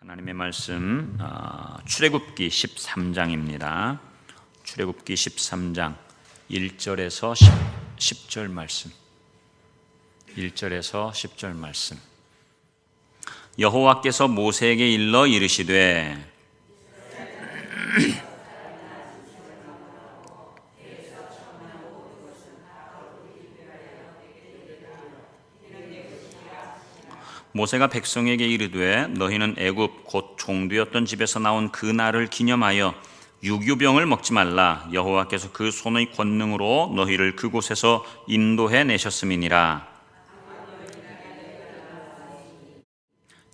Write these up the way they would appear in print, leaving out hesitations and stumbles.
하나님의 말씀 출애굽기 13장입니다. 출애굽기 13장 1절에서 10절 말씀. 1절에서 10절 말씀. 여호와께서 모세에게 일러 이르시되 모세가 백성에게 이르되 너희는 애굽 곧 종되었던 집에서 나온 그 날을 기념하여 유교병을 먹지 말라. 여호와께서 그 손의 권능으로 너희를 그곳에서 인도해 내셨음이니라.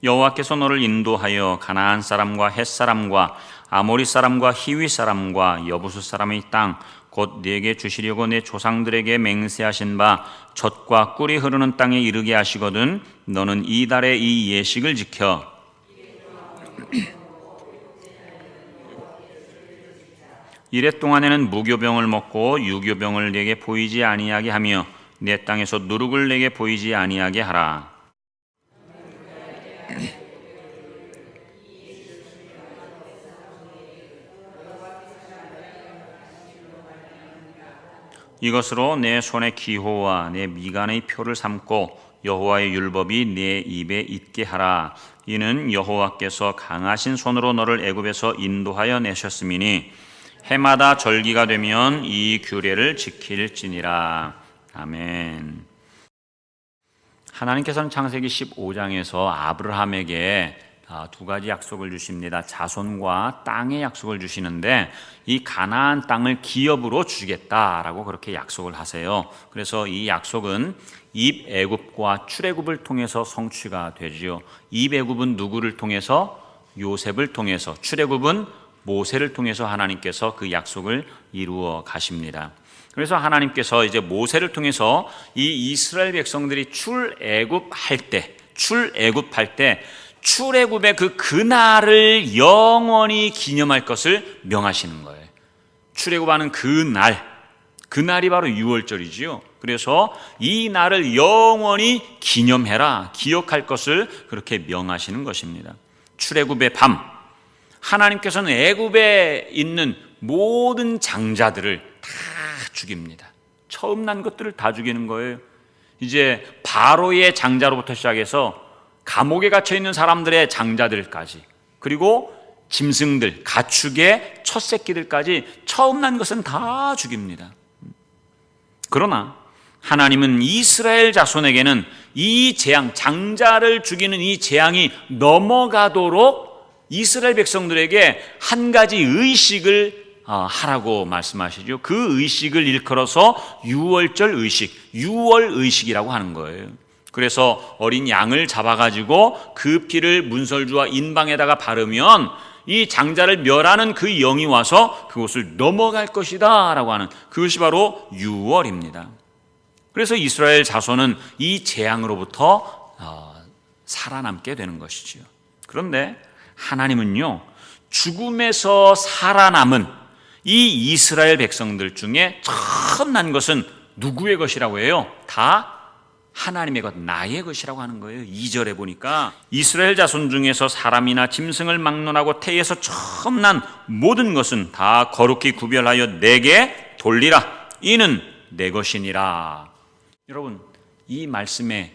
여호와께서 너를 인도하여 가나안 사람과 헷 사람과 아모리 사람과 히위 사람과 여부수 사람의 땅 곧 네게 주시려고 내 조상들에게 맹세하신 바 젖과 꿀이 흐르는 땅에 이르게 하시거든 너는 이달의 이 예식을 지켜 이래 동안에는 무교병을 먹고 유교병을 네게 보이지 아니하게 하며 내 땅에서 누룩을 네게 보이지 아니하게 하라. 이것으로 내 손의 기호와 내 미간의 표를 삼고 여호와의 율법이 내 입에 있게 하라. 이는 여호와께서 강하신 손으로 너를 애굽에서 인도하여 내셨음이니 해마다 절기가 되면 이 규례를 지킬지니라. 아멘. 하나님께서는 창세기 15장에서 아브라함에게 두 가지 약속을 주십니다. 자손과 땅의 약속을 주시는데 이 가나안 땅을 기업으로 주겠다라고 그렇게 약속을 하세요. 그래서 이 약속은 입애굽과 출애굽을 통해서 성취가 되지요. 입애굽은 누구를 통해서? 요셉을 통해서, 출애굽은 모세를 통해서 하나님께서 그 약속을 이루어 가십니다. 그래서 하나님께서 이제 모세를 통해서 이 이스라엘 백성들이 출애굽할 때 출애굽의 그 그날을 영원히 기념할 것을 명하시는 거예요. 출애굽하는 그날이 바로 6월절이지요. 그래서 이 날을 영원히 기념해라, 기억할 것을 그렇게 명하시는 것입니다. 출애굽의 밤, 하나님께서는 애굽에 있는 모든 장자들을 다 죽입니다. 처음 난 것들을 다 죽이는 거예요. 이제 바로의 장자로부터 시작해서 감옥에 갇혀 있는 사람들의 장자들까지, 그리고 짐승들, 가축의 첫 새끼들까지 처음 난 것은 다 죽입니다. 그러나 하나님은 이스라엘 자손에게는 이 재앙, 장자를 죽이는 이 재앙이 넘어가도록 이스라엘 백성들에게 한 가지 의식을 하라고 말씀하시죠. 그 의식을 일컬어서 유월절 의식, 유월의식이라고 하는 거예요. 그래서 어린 양을 잡아가지고 그 피를 문설주와 인방에다가 바르면 이 장자를 멸하는 그 영이 와서 그곳을 넘어갈 것이다 라고 하는, 그것이 바로 유월입니다. 그래서 이스라엘 자손은 이 재앙으로부터 살아남게 되는 것이지요. 그런데 하나님은요, 죽음에서 살아남은 이 이스라엘 백성들 중에 처음 난 것은 누구의 것이라고 해요? 다 하나님의 것, 나의 것이라고 하는 거예요. 2절에 보니까 이스라엘 자손 중에서 사람이나 짐승을 막론하고 태에서 처음 난 모든 것은 다 거룩히 구별하여 내게 돌리라. 이는 내 것이니라. 여러분, 이 말씀에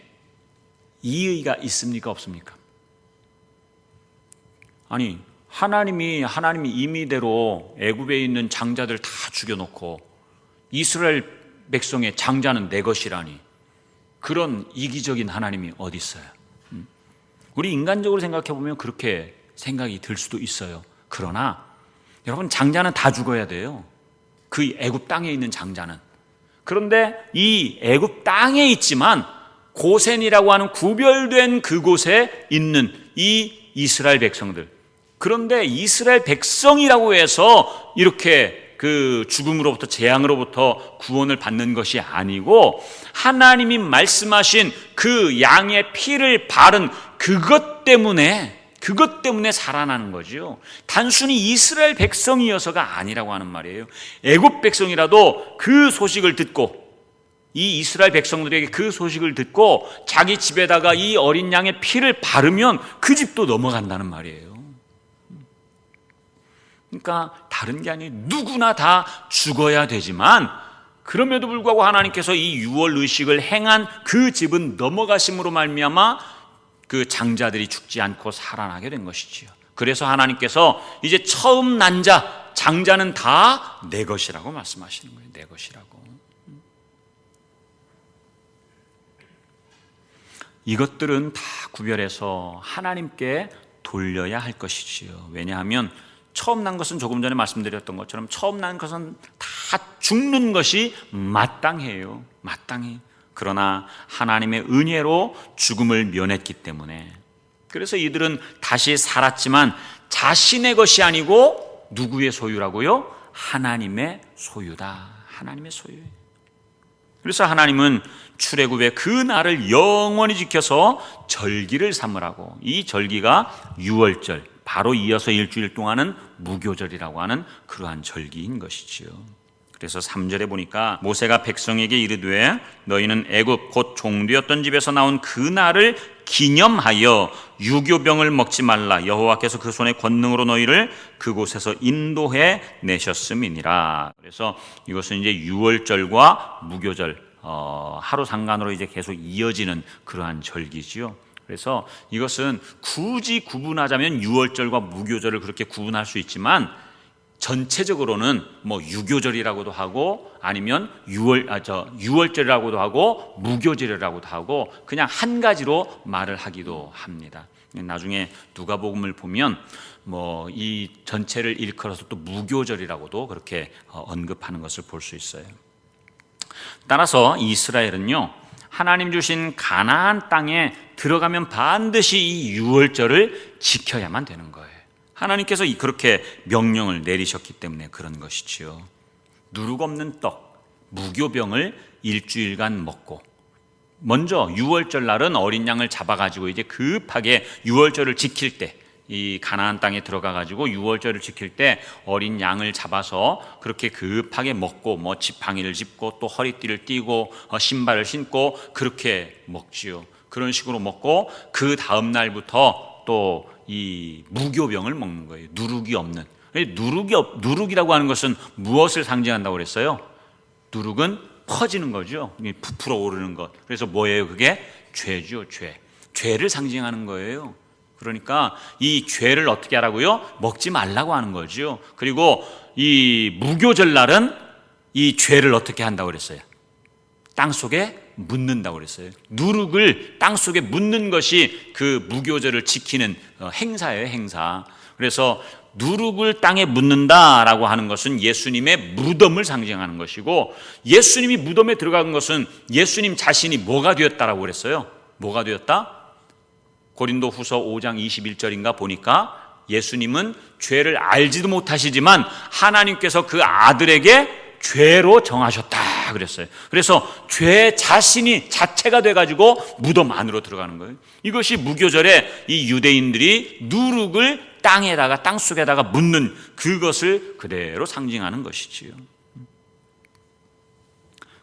이의가 있습니까, 없습니까? 아니, 하나님이 임의대로 애굽에 있는 장자들 다 죽여놓고 이스라엘 백성의 장자는 내 것이라니, 그런 이기적인 하나님이 어디 있어요? 우리 인간적으로 생각해 보면 그렇게 생각이 들 수도 있어요. 그러나 여러분, 장자는 다 죽어야 돼요. 그 애굽 땅에 있는 장자는. 그런데 이 애굽 땅에 있지만 고센이라고 하는 구별된 그곳에 있는 이 이스라엘 백성들, 그런데 이스라엘 백성이라고 해서 이렇게 그 죽음으로부터, 재앙으로부터 구원을 받는 것이 아니고 하나님이 말씀하신 그 양의 피를 바른 그것 때문에 살아나는 거죠. 단순히 이스라엘 백성이어서가 아니라고 하는 말이에요. 애굽 백성이라도 그 소식을 듣고 이 이스라엘 백성들에게 그 소식을 듣고 자기 집에다가 이 어린 양의 피를 바르면 그 집도 넘어간다는 말이에요. 그러니까 다른 게 아니에요. 누구나 다 죽어야 되지만 그럼에도 불구하고 하나님께서 이 유월 의식을 행한 그 집은 넘어가심으로 말미암아 그 장자들이 죽지 않고 살아나게 된 것이지요. 그래서 하나님께서 이제 처음 난 자, 장자는 다 내 것이라고 말씀하시는 거예요. 내 것이라고. 이것들은 다 구별해서 하나님께 돌려야 할 것이지요. 왜냐하면 처음 난 것은 조금 전에 말씀드렸던 것처럼 처음 난 것은 다 죽는 것이 마땅해요. 마땅해. 그러나 하나님의 은혜로 죽음을 면했기 때문에, 그래서 이들은 다시 살았지만 자신의 것이 아니고 누구의 소유라고요? 하나님의 소유다. 하나님의 소유예요. 그래서 하나님은 출애굽의 그 날을 영원히 지켜서 절기를 삼으라고, 이 절기가 유월절, 바로 이어서 일주일 동안은 무교절이라고 하는 그러한 절기인 것이지요. 그래서 3절에 보니까 모세가 백성에게 이르되 너희는 애굽 곧 종되었던 집에서 나온 그 날을 기념하여 유교병을 먹지 말라. 여호와께서 그 손의 권능으로 너희를 그곳에서 인도해 내셨음이니라. 그래서 이것은 이제 유월절과 무교절 하루 상간으로 이제 계속 이어지는 그러한 절기지요. 그래서 이것은 굳이 구분하자면 유월절과 무교절을 그렇게 구분할 수 있지만 전체적으로는 뭐 유교절이라고도 하고 아니면 유월절이라고도 하고 무교절이라고도 하고 그냥 한 가지로 말을 하기도 합니다. 나중에 누가복음을 보면 뭐 이 전체를 일컬어서 또 무교절이라고도 그렇게 언급하는 것을 볼 수 있어요. 따라서 이스라엘은요, 하나님 주신 가나안 땅에 들어가면 반드시 이 유월절을 지켜야만 되는 거예요. 하나님께서 그렇게 명령을 내리셨기 때문에 그런 것이지요. 누룩 없는 떡, 무교병을 일주일간 먹고, 먼저 유월절 날은 어린 양을 잡아가지고 이제 급하게 유월절을 지킬 때, 이 가나안 땅에 들어가가지고 유월절을 지킬 때 어린 양을 잡아서 그렇게 급하게 먹고, 뭐 지팡이를 짚고 또 허리띠를 띠고 신발을 신고 그렇게 먹지요. 그런 식으로 먹고 그 다음 날부터 또 이 무교병을 먹는 거예요. 누룩이 없는. 누룩이라고 하는 것은 무엇을 상징한다고 그랬어요? 누룩은 퍼지는 거죠. 부풀어 오르는 것. 그래서 뭐예요? 그게 죄죠. 죄를 상징하는 거예요. 그러니까 이 죄를 어떻게 하라고요? 먹지 말라고 하는 거죠. 그리고 이 무교절 날은 이 죄를 어떻게 한다고 그랬어요? 땅 속에 묻는다고 그랬어요. 누룩을 땅 속에 묻는 것이 그 무교절을 지키는 행사예요, 행사. 그래서 누룩을 땅에 묻는다라고 하는 것은 예수님의 무덤을 상징하는 것이고, 예수님이 무덤에 들어간 것은 예수님 자신이 뭐가 되었다라고 그랬어요? 뭐가 되었다? 고린도 후서 5장 21절인가 보니까 예수님은 죄를 알지도 못하시지만 하나님께서 그 아들에게 죄로 정하셨다 그랬어요. 그래서 죄 자체가 돼가지고 무덤 안으로 들어가는 거예요. 이것이 무교절에 이 유대인들이 누룩을 땅 속에다가 묻는 그것을 그대로 상징하는 것이지요.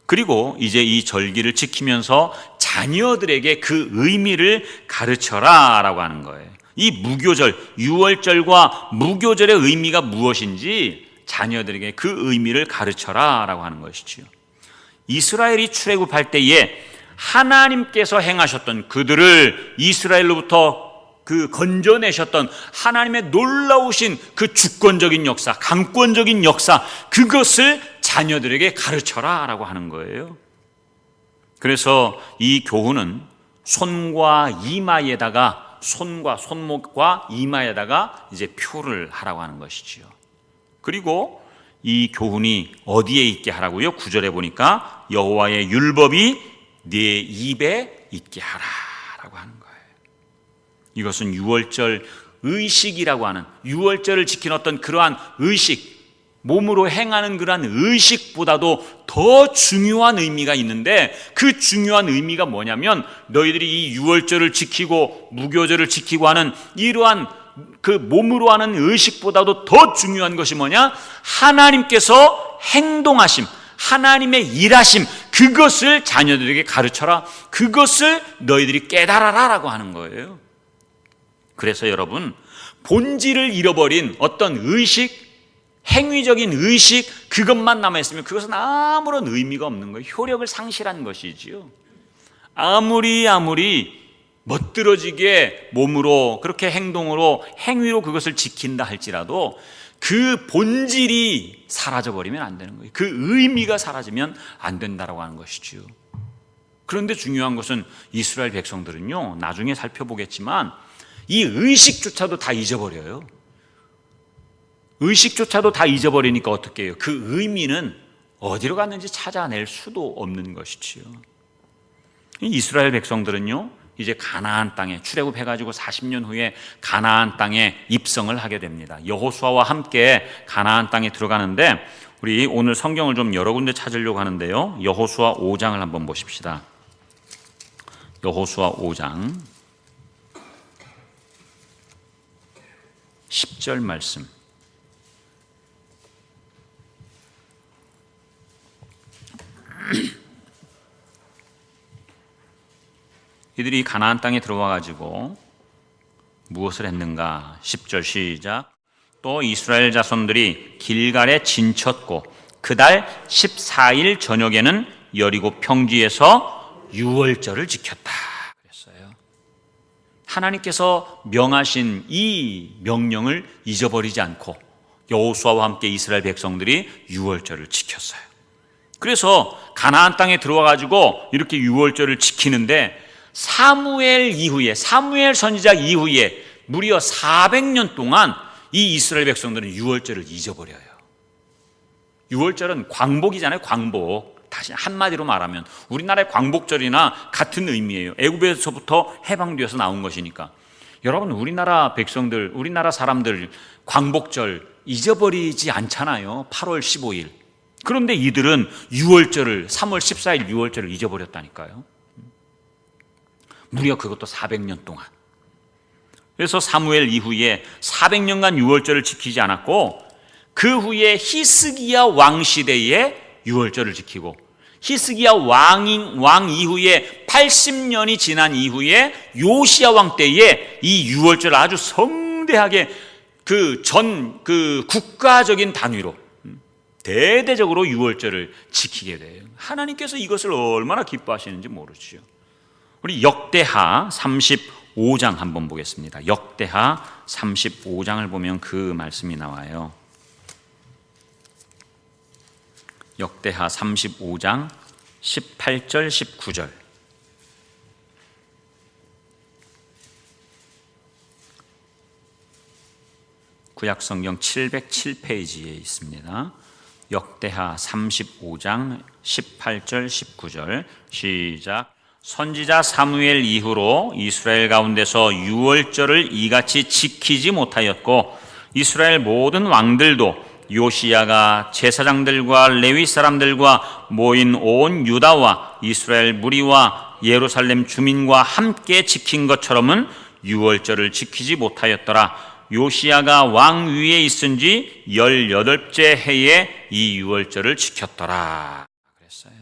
그리고 이제 이 절기를 지키면서 자녀들에게 그 의미를 가르쳐라 라고 하는 거예요. 이 무교절, 유월절과 무교절의 의미가 무엇인지 자녀들에게 그 의미를 가르쳐라 라고 하는 것이지요. 이스라엘이 출애굽할 때에 하나님께서 행하셨던, 그들을 이스라엘로부터 그 건져내셨던 하나님의 놀라우신 그 주권적인 역사, 강권적인 역사, 그것을 자녀들에게 가르쳐라 라고 하는 거예요. 그래서 이 교훈은 손목과 이마에다가 이제 표를 하라고 하는 것이지요. 그리고 이 교훈이 어디에 있게 하라고요? 9절에 보니까 여호와의 율법이 네 입에 있게 하라라고 하는 거예요. 이것은 유월절 의식이라고 하는, 유월절을 지키는 어떤 그러한 의식, 몸으로 행하는 그러한 의식보다도 더 중요한 의미가 있는데, 그 중요한 의미가 뭐냐면 너희들이 이 유월절을 지키고 무교절을 지키고 하는 이러한 그 몸으로 하는 의식보다도 더 중요한 것이 뭐냐? 하나님께서 행동하심, 하나님의 일하심, 그것을 자녀들에게 가르쳐라. 그것을 너희들이 깨달아라 라고 하는 거예요. 그래서 여러분, 본질을 잃어버린 어떤 의식, 행위적인 의식, 그것만 남아있으면 그것은 아무런 의미가 없는 거예요. 효력을 상실한 것이지요. 아무리 멋들어지게 몸으로, 그렇게 행동으로, 행위로 그것을 지킨다 할지라도 그 본질이 사라져버리면 안 되는 거예요. 그 의미가 사라지면 안 된다라고 하는 것이지요. 그런데 중요한 것은 이스라엘 백성들은요, 나중에 살펴보겠지만 이 의식조차도 다 잊어버려요. 의식조차도 다 잊어버리니까 어떻게 해요? 그 의미는 어디로 갔는지 찾아낼 수도 없는 것이지요. 이스라엘 백성들은요, 이제 가나안 땅에 출애굽해가지고 40년 후에 가나안 땅에 입성을 하게 됩니다. 여호수아와 함께 가나안 땅에 들어가는데, 우리 오늘 성경을 좀 여러 군데 찾으려고 하는데요, 여호수아 5장을 한번 보십시다. 여호수아 5장 10절 말씀. 이들이 가나안 땅에 들어와 가지고 무엇을 했는가? 10절 시작. 또 이스라엘 자손들이 길갈에 진쳤고 그달 14일 저녁에는 여리고 평지에서 유월절을 지켰다 그랬어요. 하나님께서 명하신 이 명령을 잊어버리지 않고 여호수아와 함께 이스라엘 백성들이 유월절을 지켰어요. 그래서 가나안 땅에 들어와 가지고 이렇게 유월절을 지키는데, 사무엘 선지자 이후에 무려 400년 동안 이 이스라엘 백성들은 유월절을 잊어버려요. 유월절은 광복이잖아요. 광복. 다시 한마디로 말하면 우리나라의 광복절이나 같은 의미예요. 애굽에서부터 해방되어서 나온 것이니까. 여러분, 우리나라 백성들, 우리나라 사람들 광복절 잊어버리지 않잖아요. 8월 15일. 그런데 이들은 3월 14일 유월절을 잊어버렸다니까요. 무려 그것도 400년 동안. 그래서 사무엘 이후에 400년간 유월절을 지키지 않았고, 그 후에 히스기야 왕 시대에 유월절을 지키고, 히스기야 왕 이후에 80년이 지난 이후에 요시야 왕 때에 이 유월절을 아주 성대하게 그 국가적인 단위로 대대적으로 유월절을 지키게 돼요. 하나님께서 이것을 얼마나 기뻐하시는지 모르지요. 우리 역대하 35장 한번 보겠습니다. 역대하 35장을 보면 그 말씀이 나와요. 역대하 35장 18절 19절. 구약성경 707페이지에 있습니다. 역대하 35장 18절 19절 시작. 선지자 사무엘 이후로 이스라엘 가운데서 유월절을 이같이 지키지 못하였고, 이스라엘 모든 왕들도 요시야가 제사장들과 레위 사람들과 모인 온 유다와 이스라엘 무리와 예루살렘 주민과 함께 지킨 것처럼은 유월절을 지키지 못하였더라. 요시야가 왕 위에 있은 지 18째 해에 이 유월절을 지켰더라 그랬어요.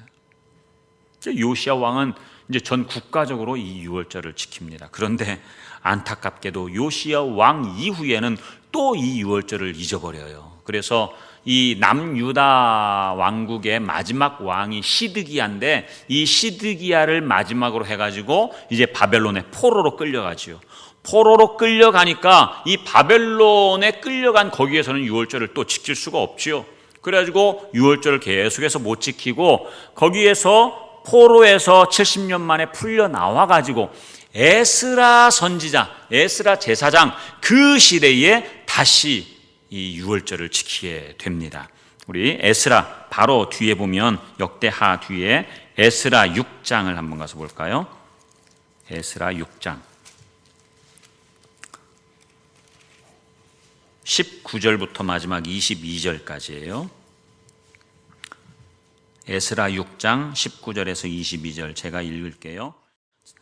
요시야 왕은 이제 전 국가적으로 이 유월절을 지킵니다. 그런데 안타깝게도 요시야 왕 이후에는 또 이 유월절을 잊어버려요. 그래서 이 남유다 왕국의 마지막 왕이 시드기야인데, 이 시드기야를 마지막으로 해가지고 이제 바벨론의 포로로 끌려가지요. 포로로 끌려가니까 이 바벨론에 끌려간 거기에서는 유월절을 또 지킬 수가 없지요. 그래가지고 유월절을 계속해서 못 지키고, 거기에서 포로에서 70년 만에 풀려 나와가지고 에스라 선지자, 에스라 제사장 그 시대에 다시 이 유월절을 지키게 됩니다. 우리 에스라 바로 뒤에 보면 역대하 뒤에 에스라 6장을 한번 가서 볼까요? 에스라 6장 19절부터 마지막 22절까지예요. 에스라 6장 19절에서 22절 제가 읽을게요.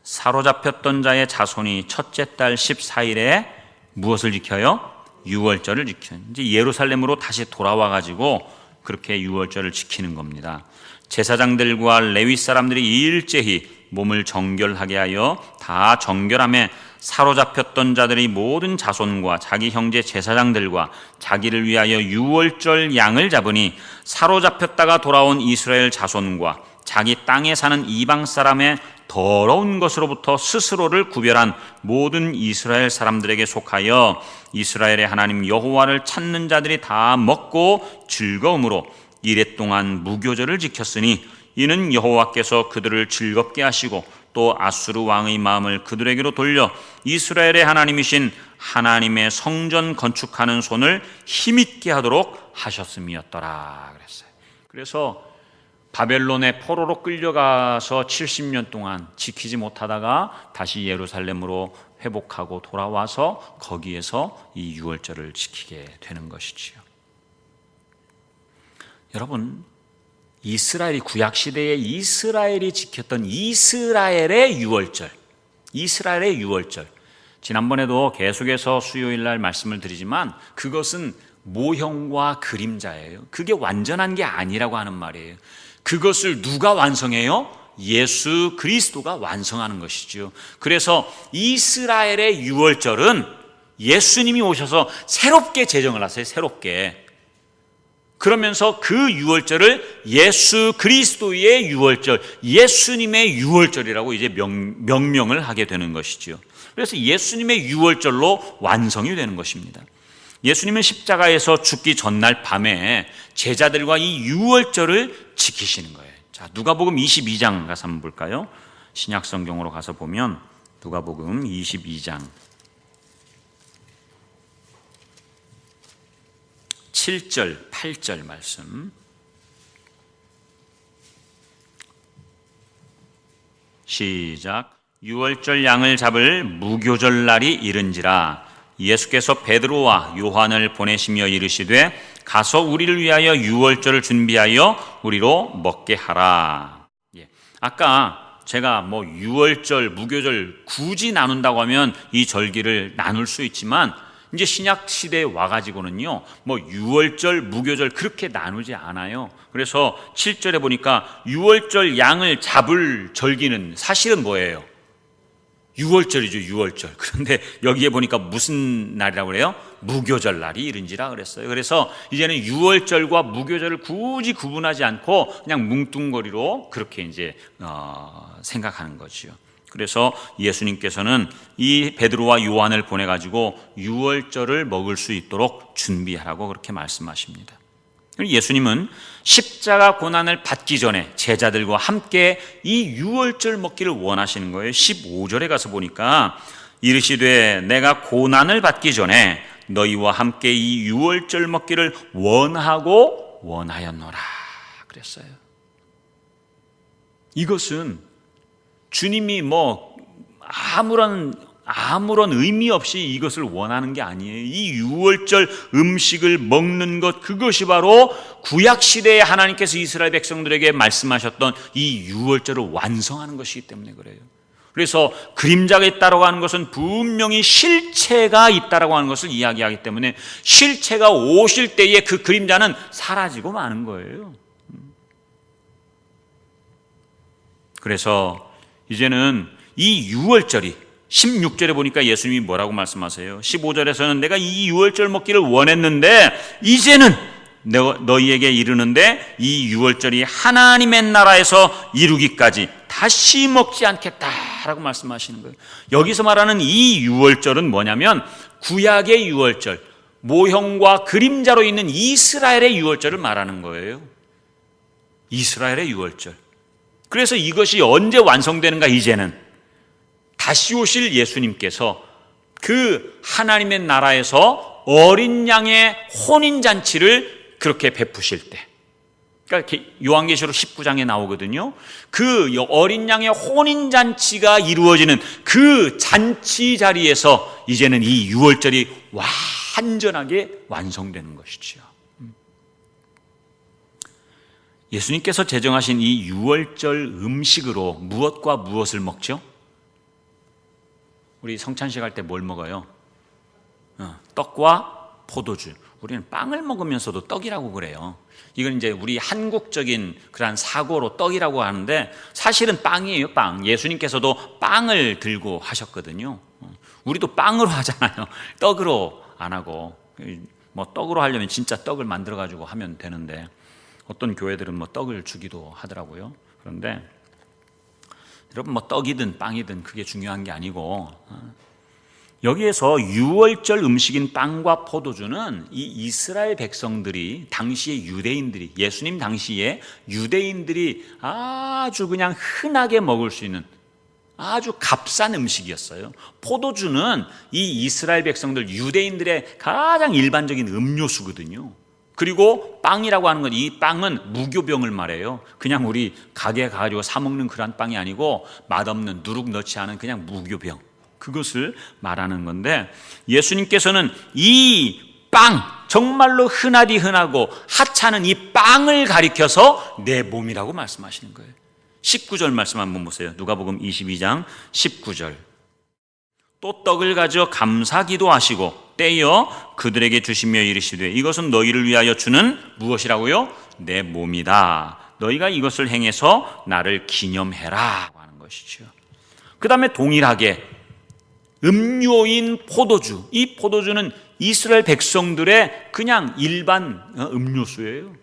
사로잡혔던 자의 자손이 첫째 달 14일에 무엇을 지켜요? 유월절을 지켜요. 이제 예루살렘으로 다시 돌아와 가지고 그렇게 유월절을 지키는 겁니다. 제사장들과 레위 사람들이 일제히 몸을 정결하게 하여 다 정결함에 사로잡혔던 자들이 모든 자손과 자기 형제 제사장들과 자기를 위하여 유월절 양을 잡으니 사로잡혔다가 돌아온 이스라엘 자손과 자기 땅에 사는 이방 사람의 더러운 것으로부터 스스로를 구별한 모든 이스라엘 사람들에게 속하여 이스라엘의 하나님 여호와를 찾는 자들이 다 먹고 즐거움으로 이레 동안 무교절을 지켰으니 이는 여호와께서 그들을 즐겁게 하시고 또 아수르 왕의 마음을 그들에게로 돌려 이스라엘의 하나님이신 하나님의 성전 건축하는 손을 힘있게 하도록 하셨음이었더라 그랬어요. 그래서 바벨론의 포로로 끌려가서 70년 동안 지키지 못하다가 다시 예루살렘으로 회복하고 돌아와서 거기에서 이 유월절을 지키게 되는 것이지요. 여러분, 이스라엘이 구약시대에 이스라엘이 지켰던 이스라엘의 유월절, 이스라엘의 유월절, 지난번에도 계속해서 수요일날 말씀을 드리지만 그것은 모형과 그림자예요. 그게 완전한 게 아니라고 하는 말이에요. 그것을 누가 완성해요? 예수 그리스도가 완성하는 것이죠. 그래서 이스라엘의 유월절은 예수님이 오셔서 새롭게 제정을 하세요. 새롭게. 그러면서 그 유월절을 예수 그리스도의 유월절, 예수님의 유월절이라고 이제 명명을 하게 되는 것이죠. 그래서 예수님의 유월절로 완성이 되는 것입니다. 예수님은 십자가에서 죽기 전날 밤에 제자들과 이 유월절을 지키시는 거예요. 자, 누가복음 22장 가서 한번 볼까요? 신약 성경으로 가서 보면 누가복음 22장 7절, 8절 말씀. 시작. 유월절 양을 잡을 무교절 날이 이른지라 예수께서 베드로와 요한을 보내시며 이르시되 가서 우리를 위하여 유월절을 준비하여 우리로 먹게 하라. 아까 제가 뭐 유월절, 무교절 굳이 나눈다고 하면 이 절기를 나눌 수 있지만 이제 신약 시대에 와가지고는요, 뭐 유월절, 무교절 그렇게 나누지 않아요. 그래서 7절에 보니까 유월절 양을 잡을 절기는 사실은 뭐예요? 유월절이죠, 유월절. 그런데 여기에 보니까 무슨 날이라고 그래요? 무교절 날이 이른지라 그랬어요. 그래서 이제는 유월절과 무교절을 굳이 구분하지 않고 그냥 뭉뚱거리로 그렇게 이제 생각하는 거지요. 그래서 예수님께서는 이 베드로와 요한을 보내가지고 유월절을 먹을 수 있도록 준비하라고 그렇게 말씀하십니다. 예수님은 십자가 고난을 받기 전에 제자들과 함께 이 유월절 먹기를 원하시는 거예요. 15절에 가서 보니까 이르시되 내가 고난을 받기 전에 너희와 함께 이 유월절 먹기를 원하고 원하였노라 그랬어요. 이것은 주님이 뭐 아무런 의미 없이 이것을 원하는 게 아니에요. 이 유월절 음식을 먹는 것, 그것이 바로 구약시대에 하나님께서 이스라엘 백성들에게 말씀하셨던 이 유월절을 완성하는 것이기 때문에 그래요. 그래서 그림자가 있다고 하는 것은 분명히 실체가 있다고 하는 것을 이야기하기 때문에 실체가 오실 때에 그 그림자는 사라지고 마는 거예요. 그래서 이제는 이 유월절이 16절에 보니까 예수님이 뭐라고 말씀하세요? 15절에서는 내가 이 유월절 먹기를 원했는데 이제는 너희에게 이르는데 이 유월절이 하나님의 나라에서 이루기까지 다시 먹지 않겠다라고 말씀하시는 거예요. 여기서 말하는 이 유월절은 뭐냐면 구약의 유월절, 모형과 그림자로 있는 이스라엘의 유월절을 말하는 거예요. 이스라엘의 유월절. 그래서 이것이 언제 완성되는가? 이제는 다시 오실 예수님께서 그 하나님의 나라에서 어린 양의 혼인잔치를 그렇게 베푸실 때, 그러니까 요한계시록 19장에 나오거든요. 그 어린 양의 혼인잔치가 이루어지는 그 잔치 자리에서 이제는 이 유월절이 완전하게 완성되는 것이지요. 예수님께서 제정하신 이 유월절 음식으로 무엇과 무엇을 먹죠? 우리 성찬식 할 때 뭘 먹어요? 떡과 포도주. 우리는 빵을 먹으면서도 떡이라고 그래요. 이건 이제 우리 한국적인 그러한 사고로 떡이라고 하는데 사실은 빵이에요, 빵. 예수님께서도 빵을 들고 하셨거든요. 우리도 빵으로 하잖아요. 떡으로 안 하고. 뭐 떡으로 하려면 진짜 떡을 만들어 가지고 하면 되는데 어떤 교회들은 뭐 떡을 주기도 하더라고요. 그런데 여러분, 뭐 떡이든 빵이든 그게 중요한 게 아니고, 여기에서 유월절 음식인 빵과 포도주는 이 이스라엘 백성들이, 당시의 유대인들이, 예수님 당시에 유대인들이 아주 그냥 흔하게 먹을 수 있는 아주 값싼 음식이었어요. 포도주는 이 이스라엘 백성들, 유대인들의 가장 일반적인 음료수거든요. 그리고 빵이라고 하는 건, 이 빵은 무교병을 말해요. 그냥 우리 가게에 가가지고 사 먹는 그런 빵이 아니고 맛없는, 누룩 넣지 않은 그냥 무교병, 그것을 말하는 건데, 예수님께서는 이 빵, 정말로 흔하디 흔하고 하찮은 이 빵을 가리켜서 내 몸이라고 말씀하시는 거예요. 19절 말씀 한번 보세요. 누가복음 22장 19절. 또 떡을 가져 감사 기도하시고 떼어 그들에게 주시며 이르시되 이것은 너희를 위하여 주는 무엇이라고요? 내 몸이다. 너희가 이것을 행해서 나를 기념해라 하는 것이죠. 그 다음에 동일하게 음료인 포도주, 이 포도주는 이스라엘 백성들의 그냥 일반 음료수예요.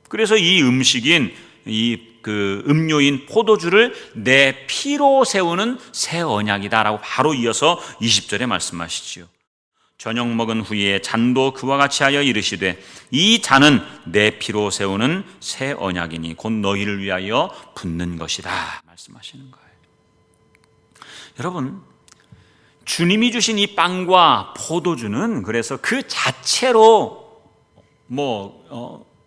그래서 이 음식인 그 음료인 포도주를 내 피로 세우는 새 언약이다라고 바로 이어서 20절에 말씀하시지요. 저녁 먹은 후에 잔도 그와 같이 하여 이르시되 이 잔은 내 피로 세우는 새 언약이니 곧 너희를 위하여 붓는 것이다 말씀하시는 거예요. 여러분, 주님이 주신 이 빵과 포도주는 그래서 그 자체로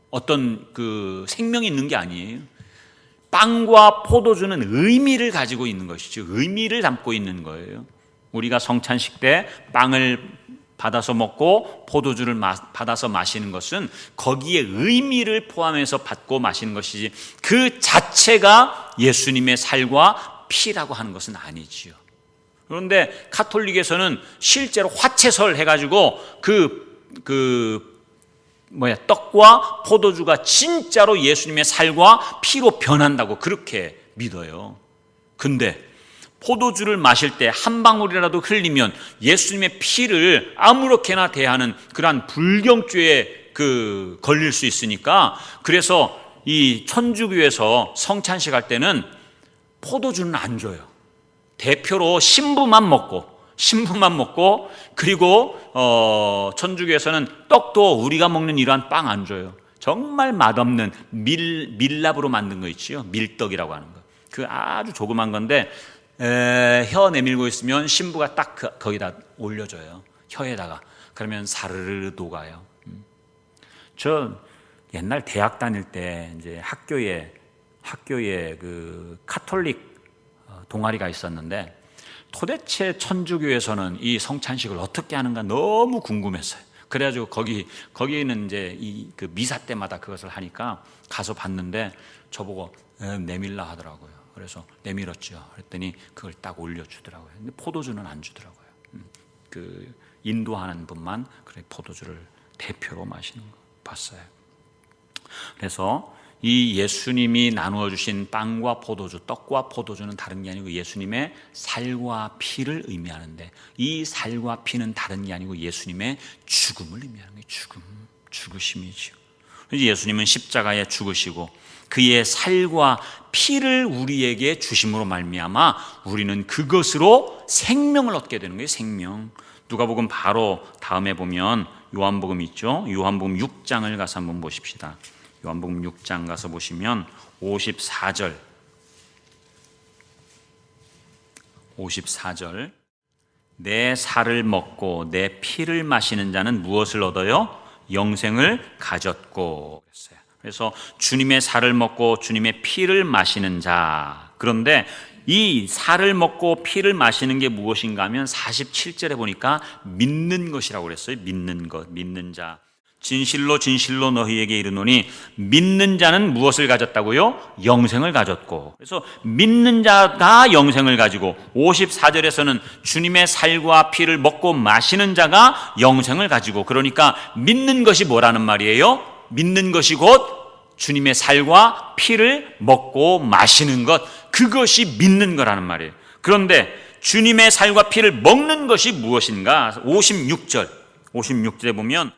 어떤 그 생명이 있는 게 아니에요. 빵과 포도주는 의미를 가지고 있는 것이죠. 의미를 담고 있는 거예요. 우리가 성찬식 때 빵을 받아서 먹고 포도주를 받아서 마시는 것은 거기에 의미를 포함해서 받고 마시는 것이지 그 자체가 예수님의 살과 피라고 하는 것은 아니지요. 그런데 가톨릭에서는 실제로 화채설 해가지고 떡과 포도주가 진짜로 예수님의 살과 피로 변한다고 그렇게 믿어요. 근데 포도주를 마실 때 한 방울이라도 흘리면 예수님의 피를 아무렇게나 대하는 그러한 불경죄에 걸릴 수 있으니까, 그래서 이 천주교에서 성찬식 할 때는 포도주는 안 줘요. 대표로 신부만 먹고 그리고 천주교에서는 떡도 우리가 먹는 이러한 빵 안 줘요. 정말 맛없는 밀랍으로 만든 거 있지요. 밀떡이라고 하는 거. 그 아주 조그만 건데 혀 내밀고 있으면 신부가 딱 거기다 올려줘요. 혀에다가. 그러면 사르르 녹아요. 저 옛날 대학 다닐 때 이제 학교에 그 카톨릭 동아리가 있었는데 도대체 천주교에서는 이 성찬식을 어떻게 하는가 너무 궁금했어요. 그래가지고 거기는 이제 그 미사 때마다 그것을 하니까 가서 봤는데 저보고 내밀라 하더라고요. 그래서 내밀었죠. 그랬더니 그걸 딱 올려주더라고요. 근데 포도주는 안 주더라고요. 그 인도하는 분만 그래 포도주를 대표로 마시는 거 봤어요. 그래서 이 예수님이 나누어 주신 빵과 포도주, 떡과 포도주는 다른 게 아니고 예수님의 살과 피를 의미하는데, 이 살과 피는 다른 게 아니고 예수님의 죽음을 의미하는 거예요. 죽으심이죠. 예수님은 십자가에 죽으시고 그의 살과 피를 우리에게 주심으로 말미암아 우리는 그것으로 생명을 얻게 되는 거예요. 생명. 누가복음 바로 다음에 보면 요한복음 있죠. 요한복음 6장을 가서 한번 보십시다. 요한복음 6장 가서 보시면 54절 내 살을 먹고 내 피를 마시는 자는 무엇을 얻어요? 영생을 가졌고 그랬어요. 그래서 주님의 살을 먹고 주님의 피를 마시는 자. 그런데 이 살을 먹고 피를 마시는 게 무엇인가 하면 47절에 보니까 믿는 것이라고 그랬어요. 믿는 것, 믿는 자. 진실로 진실로 너희에게 이르노니 믿는 자는 무엇을 가졌다고요? 영생을 가졌고. 그래서 믿는 자가 영생을 가지고 54절에서는 주님의 살과 피를 먹고 마시는 자가 영생을 가지고, 그러니까 믿는 것이 뭐라는 말이에요? 믿는 것이 곧 주님의 살과 피를 먹고 마시는 것, 그것이 믿는 거라는 말이에요. 그런데 주님의 살과 피를 먹는 것이 무엇인가? 56절에 보면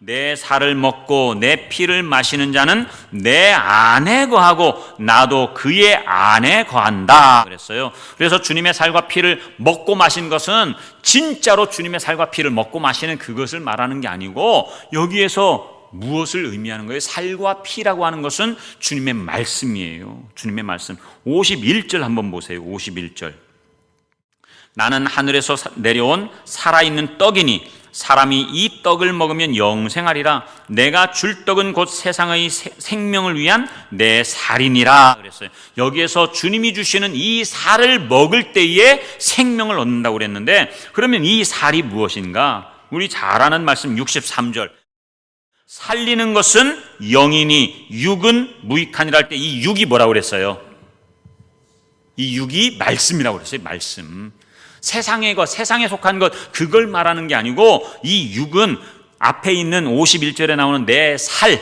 내 살을 먹고 내 피를 마시는 자는 내 안에 거하고 나도 그의 안에 거한다 그랬어요. 그래서 주님의 살과 피를 먹고 마신 것은 진짜로 주님의 살과 피를 먹고 마시는 그것을 말하는 게 아니고, 여기에서 무엇을 의미하는 거예요? 살과 피라고 하는 것은 주님의 말씀이에요. 주님의 말씀. 51절 한번 보세요. 51절. 나는 하늘에서 내려온 살아있는 떡이니 사람이 이 떡을 먹으면 영생하리라. 내가 줄 떡은 곧 세상의 생명을 위한 내 살이니라 그랬어요. 여기에서 주님이 주시는 이 살을 먹을 때에 생명을 얻는다고 그랬는데, 그러면 이 살이 무엇인가? 우리 잘 아는 말씀 63절. 살리는 것은 영이니 육은 무익하니라 할 때 이 육이 뭐라고 그랬어요? 이 육이 말씀이라고 그랬어요. 말씀. 세상의 것, 세상에 속한 것, 그걸 말하는 게 아니고, 이 육은 앞에 있는 51절에 나오는 내 살,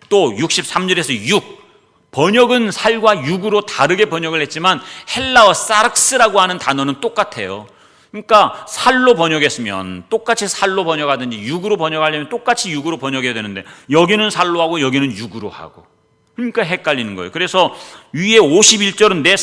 또 63절에서 육, 번역은 살과 육으로 다르게 번역을 했지만 헬라어 사르크스라고 하는 단어는 똑같아요. 그러니까 살로 번역했으면 똑같이 살로 번역하든지 육으로 번역하려면 똑같이 육으로 번역해야 되는데, 여기는 살로 하고 여기는 육으로 하고, 그러니까 헷갈리는 거예요. 그래서 위에 51절은 내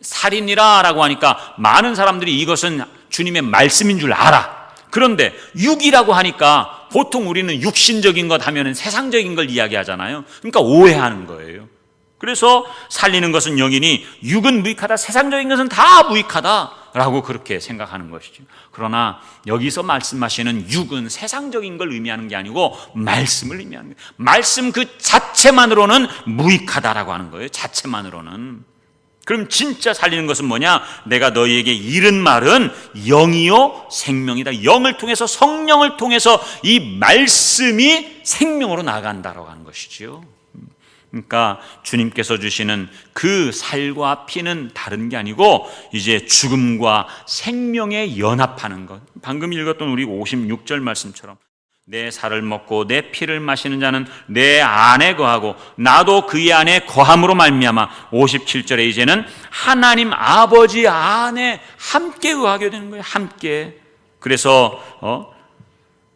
살이니라 라고 하니까 많은 사람들이 이것은 주님의 말씀인 줄 알아. 그런데 육이라고 하니까 보통 우리는 육신적인 것 하면 세상적인 걸 이야기하잖아요. 그러니까 오해하는 거예요. 그래서 살리는 것은 영이니 육은 무익하다, 세상적인 것은 다 무익하다 라고 그렇게 생각하는 것이죠. 그러나 여기서 말씀하시는 육은 세상적인 걸 의미하는 게 아니고 말씀을 의미하는 거예요. 말씀 그 자체만으로는 무익하다라고 하는 거예요. 자체만으로는. 그럼 진짜 살리는 것은 뭐냐? 내가 너희에게 이른 말은 영이요 생명이다. 영을 통해서, 성령을 통해서 이 말씀이 생명으로 나간다라고 하는 것이죠. 그러니까 주님께서 주시는 그 살과 피는 다른 게 아니고 이제 죽음과 생명에 연합하는 것. 방금 읽었던 우리 56절 말씀처럼 내 살을 먹고 내 피를 마시는 자는 내 안에 거하고 나도 그의 안에 거함으로 말미암아 57절에 이제는 하나님 아버지 안에 함께 거하게 되는 거예요. 함께. 그래서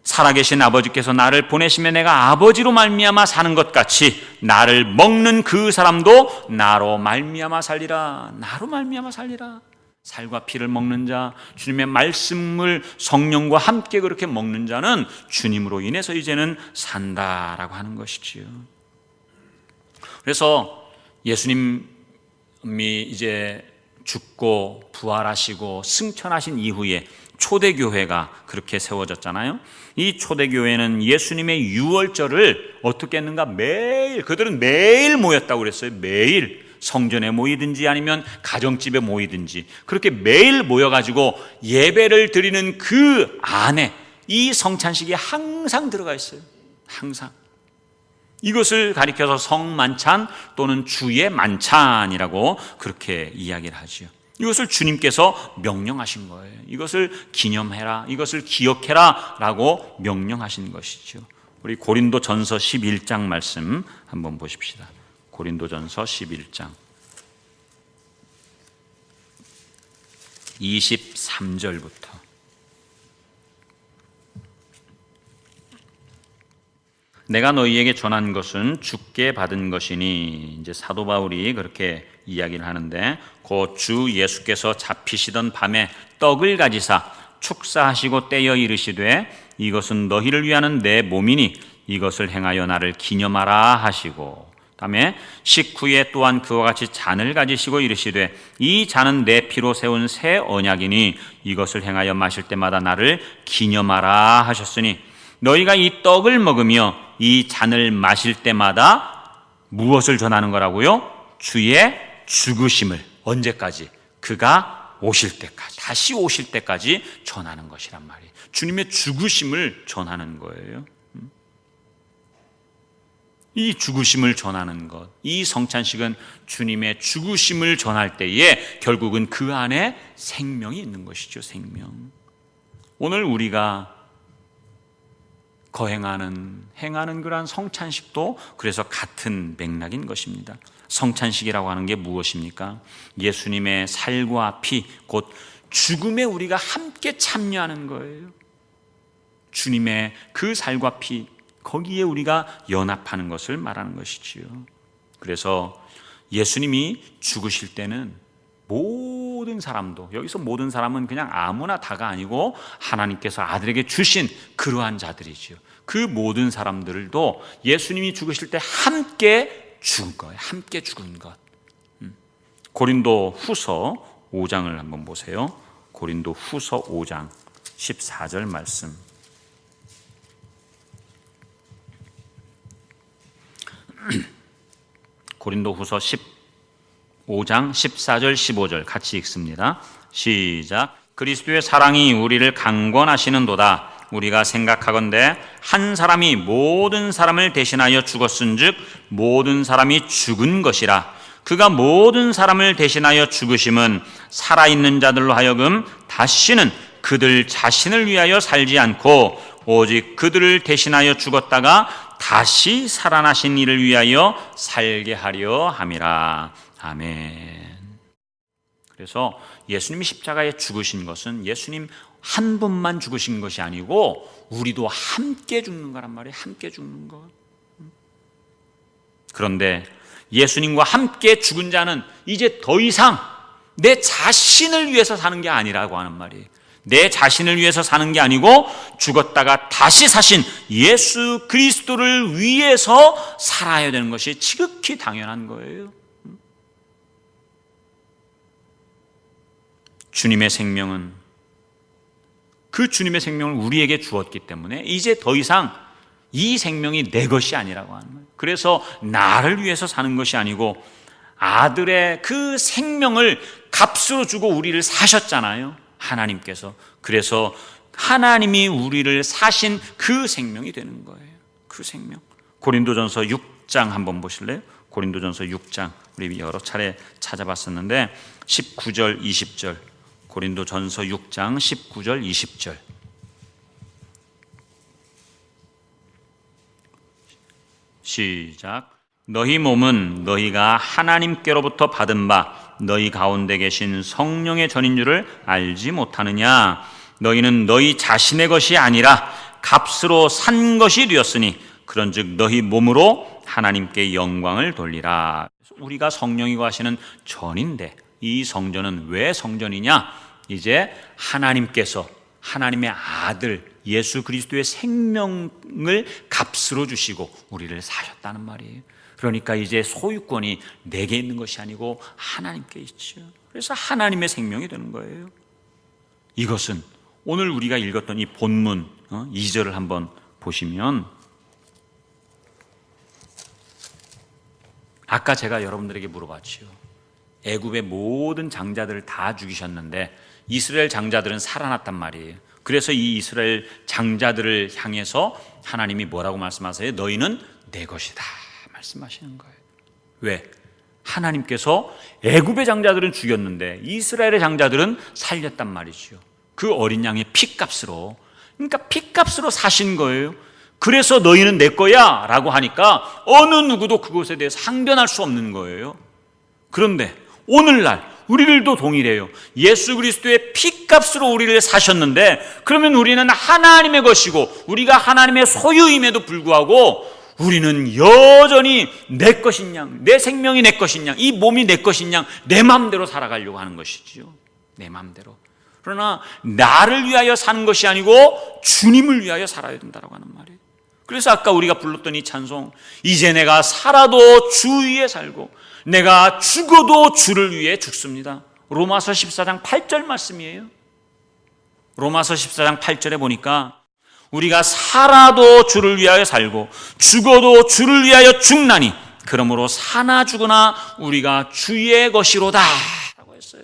살아계신 아버지께서 나를 보내시며 내가 아버지로 말미암아 사는 것 같이 나를 먹는 그 사람도 나로 말미암아 살리라. 나로 말미암아 살리라. 살과 피를 먹는 자, 주님의 말씀을 성령과 함께 그렇게 먹는 자는 주님으로 인해서 이제는 산다라고 하는 것이지요. 그래서 예수님이 이제 죽고 부활하시고 승천하신 이후에 초대교회가 그렇게 세워졌잖아요. 이 초대교회는 예수님의 유월절을 어떻게 했는가? 매일, 그들은 매일 모였다고 그랬어요. 매일 성전에 모이든지 아니면 가정집에 모이든지 그렇게 매일 모여가지고 예배를 드리는 그 안에 이 성찬식이 항상 들어가 있어요. 항상. 이것을 가리켜서 성만찬 또는 주의 만찬이라고 그렇게 이야기를 하죠. 이것을 주님께서 명령하신 거예요. 이것을 기념해라, 이것을 기억해라 라고 명령하신 것이죠. 우리 고린도전서 11장 말씀 한번 보십시다. 고린도전서 11장 23절부터 내가 너희에게 전한 것은 주께 받은 것이니, 이제 사도 바울이 그렇게 이야기를 하는데, 곧 주 예수께서 잡히시던 밤에 떡을 가지사 축사하시고 떼어 이르시되 이것은 너희를 위하는 내 몸이니 이것을 행하여 나를 기념하라 하시고, 다음에 식후에 또한 그와 같이 잔을 가지시고 이르시되 이 잔은 내 피로 세운 새 언약이니 이것을 행하여 마실 때마다 나를 기념하라 하셨으니, 너희가 이 떡을 먹으며 이 잔을 마실 때마다 무엇을 전하는 거라고요? 주의 죽으심을. 언제까지? 그가 오실 때까지, 다시 오실 때까지 전하는 것이란 말이에요. 주님의 죽으심을 전하는 거예요. 이 죽으심을 전하는 것, 이 성찬식은 주님의 죽으심을 전할 때에 결국은 그 안에 생명이 있는 것이죠. 생명. 오늘 우리가 행하는 그러한 성찬식도 그래서 같은 맥락인 것입니다. 성찬식이라고 하는 게 무엇입니까? 예수님의 살과 피, 곧 죽음에 우리가 함께 참여하는 거예요. 주님의 그 살과 피, 거기에 우리가 연합하는 것을 말하는 것이지요. 그래서 예수님이 죽으실 때는 모든 사람도, 여기서 모든 사람은 그냥 아무나 다가 아니고 하나님께서 아들에게 주신 그러한 자들이지요. 그 모든 사람들도 예수님이 죽으실 때 함께 죽은 거예요. 함께 죽은 것. 고린도 후서 5장을 한번 보세요. 고린도 후서 5장 14절 말씀. 고린도 후서 15장 14절 15절 같이 읽습니다. 시작. 그리스도의 사랑이 우리를 강권하시는도다. 우리가 생각하건대 한 사람이 모든 사람을 대신하여 죽었은즉 모든 사람이 죽은 것이라. 그가 모든 사람을 대신하여 죽으심은 살아있는 자들로 하여금 다시는 그들 자신을 위하여 살지 않고 오직 그들을 대신하여 죽었다가 다시 살아나신 이를 위하여 살게 하려 함이라. 아멘. 그래서 예수님이 십자가에 죽으신 것은 예수님 한 분만 죽으신 것이 아니고 우리도 함께 죽는 거란 말이에요. 함께 죽는 것. 그런데 예수님과 함께 죽은 자는 이제 더 이상 내 자신을 위해서 사는 게 아니라고 하는 말이에요. 내 자신을 위해서 사는 게 아니고 죽었다가 다시 사신 예수 그리스도를 위해서 살아야 되는 것이 지극히 당연한 거예요. 주님의 생명은 그 주님의 생명을 우리에게 주었기 때문에 이제 더 이상 이 생명이 내 것이 아니라고 하는 거예요. 그래서 나를 위해서 사는 것이 아니고 아들의 그 생명을 값으로 주고 우리를 사셨잖아요. 하나님께서. 그래서 하나님이 우리를 사신 그 생명이 되는 거예요. 그 생명. 고린도전서 6장 한번 보실래요? 고린도전서 6장 우리 여러 차례 찾아봤었는데 19절 20절 고린도전서 6장 19절 20절 시작. 너희 몸은 너희가 하나님께로부터 받은 바 너희 가운데 계신 성령의 전인 줄을 알지 못하느냐. 너희는 너희 자신의 것이 아니라 값으로 산 것이 되었으니 그런즉 너희 몸으로 하나님께 영광을 돌리라. 우리가 성령이 거하시는 전인데 이 성전은 왜 성전이냐? 이제 하나님께서 하나님의 아들 예수 그리스도의 생명을 값으로 주시고 우리를 사셨다는 말이에요. 그러니까 이제 소유권이 내게 있는 것이 아니고 하나님께 있죠. 그래서 하나님의 생명이 되는 거예요. 이것은 오늘 우리가 읽었던 이 본문 2절을 한번 보시면 아까 제가 여러분들에게 물어봤지요. 애굽의 모든 장자들을 다 죽이셨는데 이스라엘 장자들은 살아났단 말이에요. 그래서 이 이스라엘 장자들을 향해서 하나님이 뭐라고 말씀하세요? 너희는 내 것이다 말씀하시는 거예요. 왜? 하나님께서 애굽의 장자들은 죽였는데 이스라엘의 장자들은 살렸단 말이죠. 그 어린 양의 피값으로. 그러니까 피값으로 사신 거예요. 그래서 너희는 내 거야 라고 하니까 어느 누구도 그것에 대해서 항변할 수 없는 거예요. 그런데 오늘날 우리들도 동일해요. 예수 그리스도의 피값으로 우리를 사셨는데 그러면 우리는 하나님의 것이고 우리가 하나님의 소유임에도 불구하고 우리는 여전히 내 것인 양, 내 생명이 내 것인 양, 이 몸이 내 것인 양 내 마음대로 살아가려고 하는 것이지요. 내 마음대로. 그러나 나를 위하여 사는 것이 아니고 주님을 위하여 살아야 된다고 하는 말이에요. 그래서 아까 우리가 불렀던 이 찬송, 이제 내가 살아도 주 위에 살고 내가 죽어도 주를 위해 죽습니다. 로마서 14장 8절 말씀이에요. 로마서 14장 8절에 보니까 우리가 살아도 주를 위하여 살고 죽어도 주를 위하여 죽나니 그러므로 사나 죽으나 우리가 주의 것이로다 라고 했어요.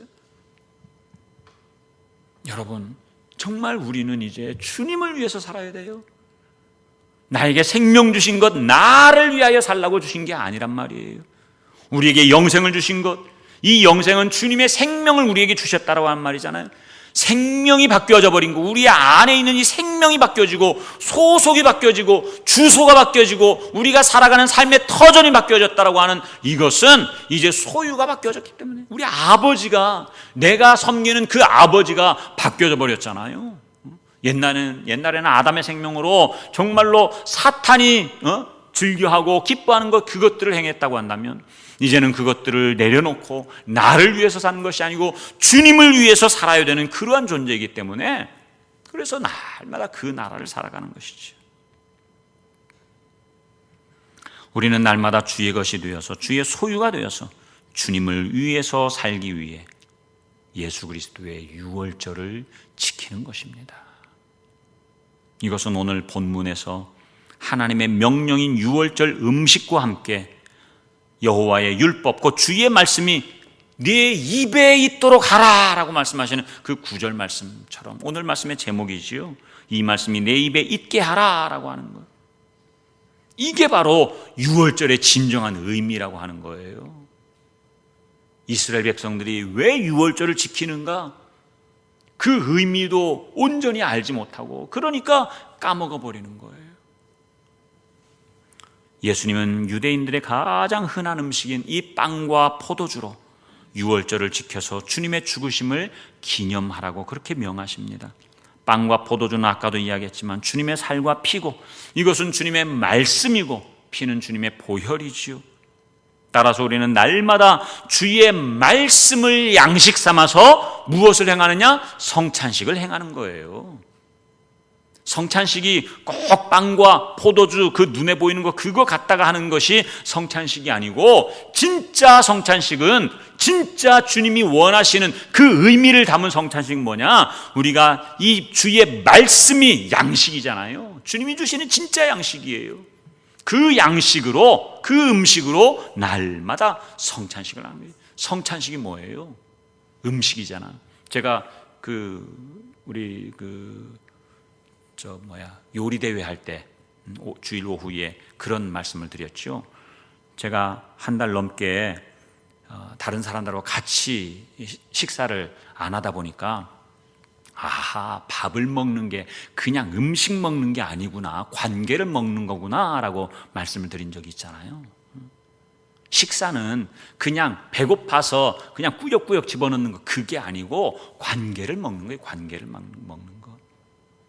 여러분 정말 우리는 이제 주님을 위해서 살아야 돼요. 나에게 생명 주신 것, 나를 위하여 살라고 주신 게 아니란 말이에요. 우리에게 영생을 주신 것, 이 영생은 주님의 생명을 우리에게 주셨다라고 하는 말이잖아요. 생명이 바뀌어져 버린 거, 우리 안에 있는 이 생명이 바뀌어지고 소속이 바뀌어지고 주소가 바뀌어지고 우리가 살아가는 삶의 터전이 바뀌어졌다라고 하는 이것은 이제 소유가 바뀌어졌기 때문에 우리 아버지가, 내가 섬기는 그 아버지가 바뀌어져 버렸잖아요. 옛날에는 아담의 생명으로 정말로 사탄이 즐겨하고 기뻐하는 것, 그것들을 행했다고 한다면 이제는 그것들을 내려놓고 나를 위해서 사는 것이 아니고 주님을 위해서 살아야 되는 그러한 존재이기 때문에, 그래서 날마다 그 나라를 살아가는 것이죠. 우리는 날마다 주의 것이 되어서, 주의 소유가 되어서 주님을 위해서 살기 위해 예수 그리스도의 유월절을 지키는 것입니다. 이것은 오늘 본문에서 하나님의 명령인 유월절 음식과 함께 여호와의 율법, 그 주의 말씀이 네 입에 있도록 하라라고 말씀하시는 그 9절 말씀처럼 오늘 말씀의 제목이지요. 이 말씀이 내 입에 있게 하라라고 하는 것, 이게 바로 유월절의 진정한 의미라고 하는 거예요. 이스라엘 백성들이 왜 유월절을 지키는가, 그 의미도 온전히 알지 못하고 그러니까 까먹어 버리는 거예요. 예수님은 유대인들의 가장 흔한 음식인 이 빵과 포도주로 유월절을 지켜서 주님의 죽으심을 기념하라고 그렇게 명하십니다. 빵과 포도주는 아까도 이야기했지만 주님의 살과 피고, 이것은 주님의 말씀이고 피는 주님의 보혈이지요. 따라서 우리는 날마다 주의 말씀을 양식 삼아서 무엇을 행하느냐? 성찬식을 행하는 거예요. 성찬식이 꼭 빵과 포도주, 그 눈에 보이는 거 그거 갖다가 하는 것이 성찬식이 아니고, 진짜 성찬식은 진짜 주님이 원하시는 그 의미를 담은 성찬식은 뭐냐? 우리가 이 주의 말씀이 양식이잖아요. 주님이 주시는 진짜 양식이에요. 그 양식으로, 그 음식으로 날마다 성찬식을 합니다. 성찬식이 뭐예요? 음식이잖아. 제가 우리 요리 대회 할 때 주일 오후에 그런 말씀을 드렸죠. 제가 한 달 넘게 다른 사람들하고 같이 식사를 안 하다 보니까, 밥을 먹는 게 그냥 음식 먹는 게 아니구나, 관계를 먹는 거구나 라고 말씀을 드린 적이 있잖아요. 식사는 그냥 배고파서 그냥 꾸역꾸역 집어넣는 거, 그게 아니고 관계를 먹는 거예요. 관계를 먹는 거.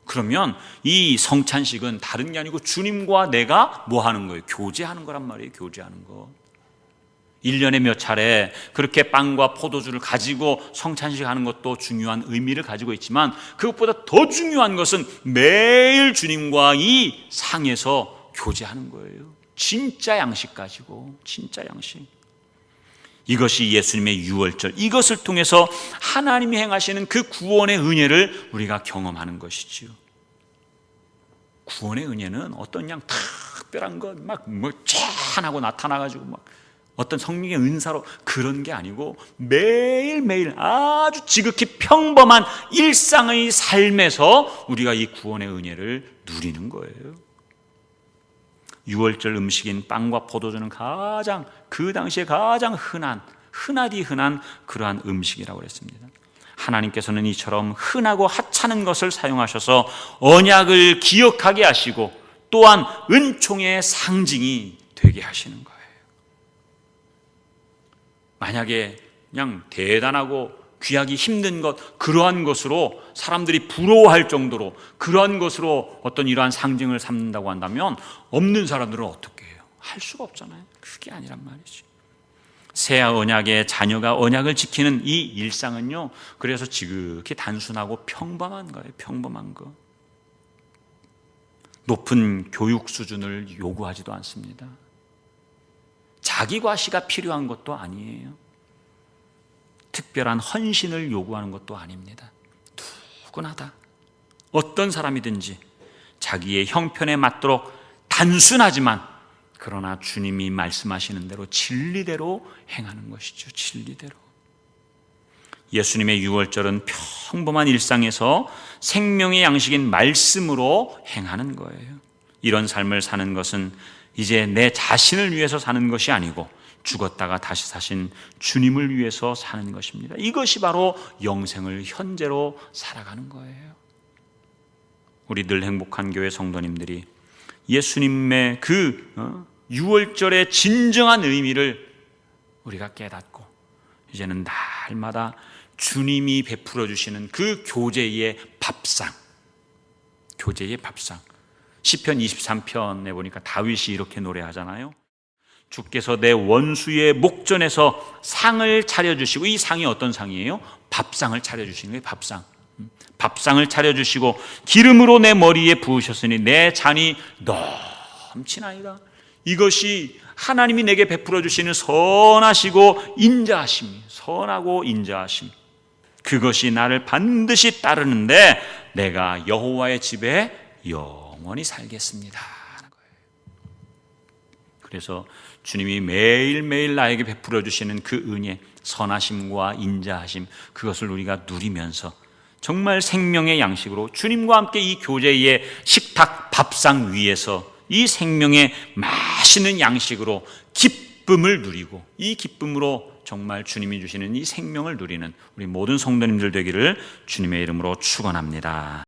그러면 이 성찬식은 다른 게 아니고 주님과 내가 뭐 하는 거예요? 교제하는 거란 말이에요. 교제하는 거. 1년에 몇 차례 그렇게 빵과 포도주를 가지고 성찬식 하는 것도 중요한 의미를 가지고 있지만, 그것보다 더 중요한 것은 매일 주님과 이 상에서 교제하는 거예요. 진짜 양식 가지고, 진짜 양식. 이것이 예수님의 유월절, 이것을 통해서 하나님이 행하시는 그 구원의 은혜를 우리가 경험하는 것이지요. 구원의 은혜는 어떤 그냥 특별한 것 짠하고 나타나가지고 어떤 성령의 은사로 그런 게 아니고, 매일매일 아주 지극히 평범한 일상의 삶에서 우리가 이 구원의 은혜를 누리는 거예요. 유월절 음식인 빵과 포도주는 그 당시에 가장 흔하디 흔한 그러한 음식이라고 그랬습니다. 하나님께서는 이처럼 흔하고 하찮은 것을 사용하셔서 언약을 기억하게 하시고 또한 은총의 상징이 되게 하시는 거예요. 만약에 그냥 대단하고 귀하기 힘든 것, 그러한 것으로 사람들이 부러워할 정도로 그러한 것으로 어떤 이러한 상징을 삼는다고 한다면 없는 사람들은 어떻게 해요? 할 수가 없잖아요. 그게 아니란 말이죠. 새 언약의 자녀가 언약을 지키는 이 일상은요, 그래서 지극히 단순하고 평범한 거예요. 평범한 거. 높은 교육 수준을 요구하지도 않습니다. 자기 과시가 필요한 것도 아니에요. 특별한 헌신을 요구하는 것도 아닙니다. 누구나 다 어떤 사람이든지 자기의 형편에 맞도록 단순하지만 그러나 주님이 말씀하시는 대로 진리대로 행하는 것이죠. 진리대로. 예수님의 유월절은 평범한 일상에서 생명의 양식인 말씀으로 행하는 거예요. 이런 삶을 사는 것은 이제 내 자신을 위해서 사는 것이 아니고 죽었다가 다시 사신 주님을 위해서 사는 것입니다. 이것이 바로 영생을 현재로 살아가는 거예요. 우리 늘 행복한 교회 성도님들이 예수님의 그 유월절의 진정한 의미를 우리가 깨닫고 이제는 날마다 주님이 베풀어 주시는 그 교제의 밥상, 교제의 밥상. 시편 23편에 보니까 다윗이 이렇게 노래하잖아요. 주께서 내 원수의 목전에서 상을 차려주시고, 이 상이 어떤 상이에요? 밥상을 차려주시는 거예요. 밥상. 밥상을 차려주시고 기름으로 내 머리에 부으셨으니 내 잔이 넘치나이다. 이것이 하나님이 내게 베풀어 주시는 선하시고 인자하심, 선하고 인자하심. 그것이 나를 반드시 따르는데 내가 여호와의 집에 영원히 살겠습니다. 그래서 주님이 매일매일 나에게 베풀어 주시는 그 은혜, 선하심과 인자하심, 그것을 우리가 누리면서 정말 생명의 양식으로 주님과 함께 이 교제의 식탁 밥상 위에서 이 생명의 맛있는 양식으로 기쁨을 누리고, 이 기쁨으로 정말 주님이 주시는 이 생명을 누리는 우리 모든 성도님들 되기를 주님의 이름으로 축원합니다.